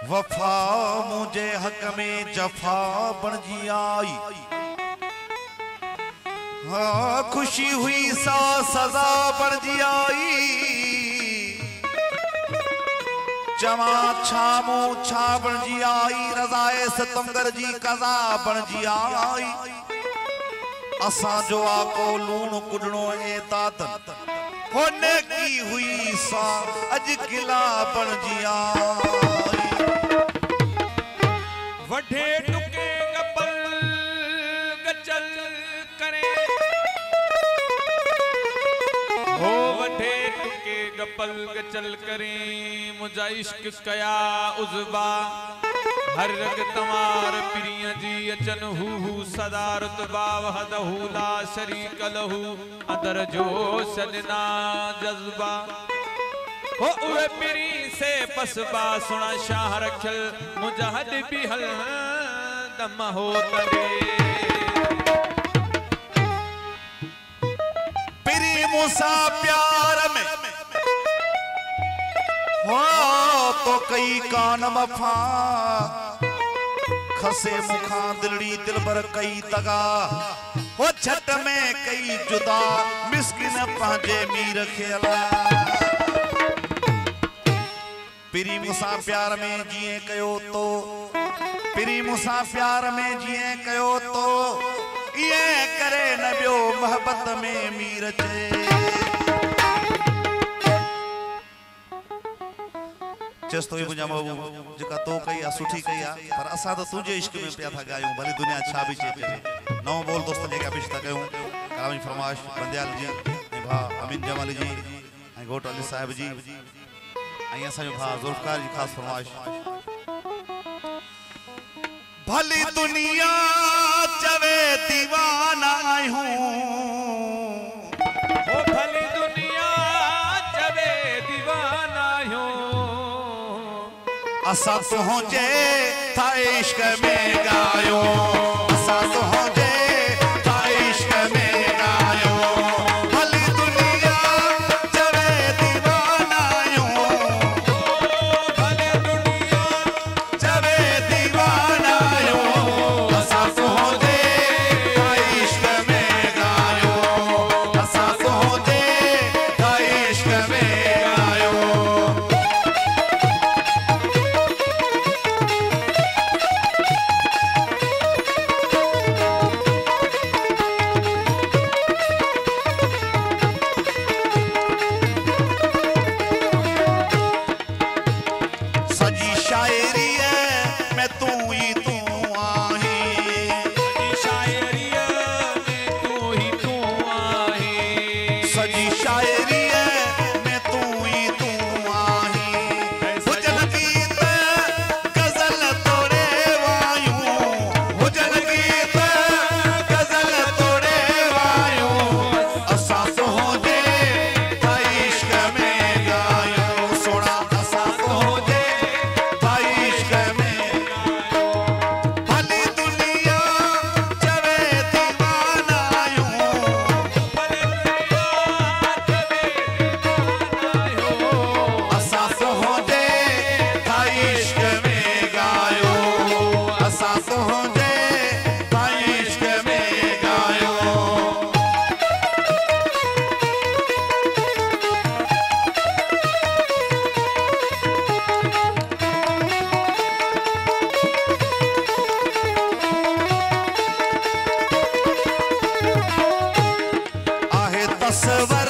वफा मुझे हक में जफा बन जी आई। हाँ खुशी हुई सा सजा बन जी आई। जमा छामू छा बन जी आई। रजाए सितमगर जी कजा बन जी आई। असा जो आको लूण कुडणो ए दातन होने की हुई सा अज किला बन जी आई। वढे टुके गपल गचल करे हो वढे टुके गपल गचल करे मुझा इश्क कया उज़बा हर रग तमार प्रिय जी अचन हु सदा रुतबा वहदहु ला शरीक लहु अंदर जो सजना जज्बा हो उवे पिरी से पसबा सुना शाह रखल मुजाहिद भी हल दम हो तले पिरी मूसा प्यार में हो तो कई कान वफा खसे मुखा दिलड़ी दिलबर कई तगा हो छट में कई जुदा मिस्किन पांजे मीर खेला। पिरी मूसा प्यार में जिए कयो तो पिरी मूसा प्यार में जिए कयो तो ये करे न बियो मोहब्बत में मीर चे। चस तो बुझा बाबू जेका तो कई आ सुठी कई आ पर असा तो तुझे इश्क में पिया था गायूं भली दुनिया छा भी चे नौ बोल दोस्त लेके पेश था कयूं कलामी फरमाइश बंदयाल जी ए भा अमीन जमाली जी ए घोट अली साहब जी आई असा भा जुल्फकार जी खास फरमाइश। भली दुनिया चवे दीवाना हूं हो भली दुनिया चवे दीवाना हूं असा पहुंचे था इश्क में गायो। असा पहुंचे था इश्क में गायो। भली दुनिया चवे दीवाना हूं भली दुनिया चवे दीवाना हूं। असा पहुंचे था इश्क में गायो। असा पहुंचे था इश्क में गायो। सजी शायरी है मैं तू ही तू आही। शायरी में तू ही तू आहे सजी शायरी है मैं तू ही तू आही। हुजन गीत गजल तोड़े वायूं हुजन गीत गजल तोड़े वायूं। असा पहुंचे था इश्क में गायूं सोना। असा पहुंचे था इश्क में भली दुनिया चवे दीवाना हूं। असा पहुंचे था इश्क में गायो। असा पहुंचे था इश्क में गायो। आहे तस्वर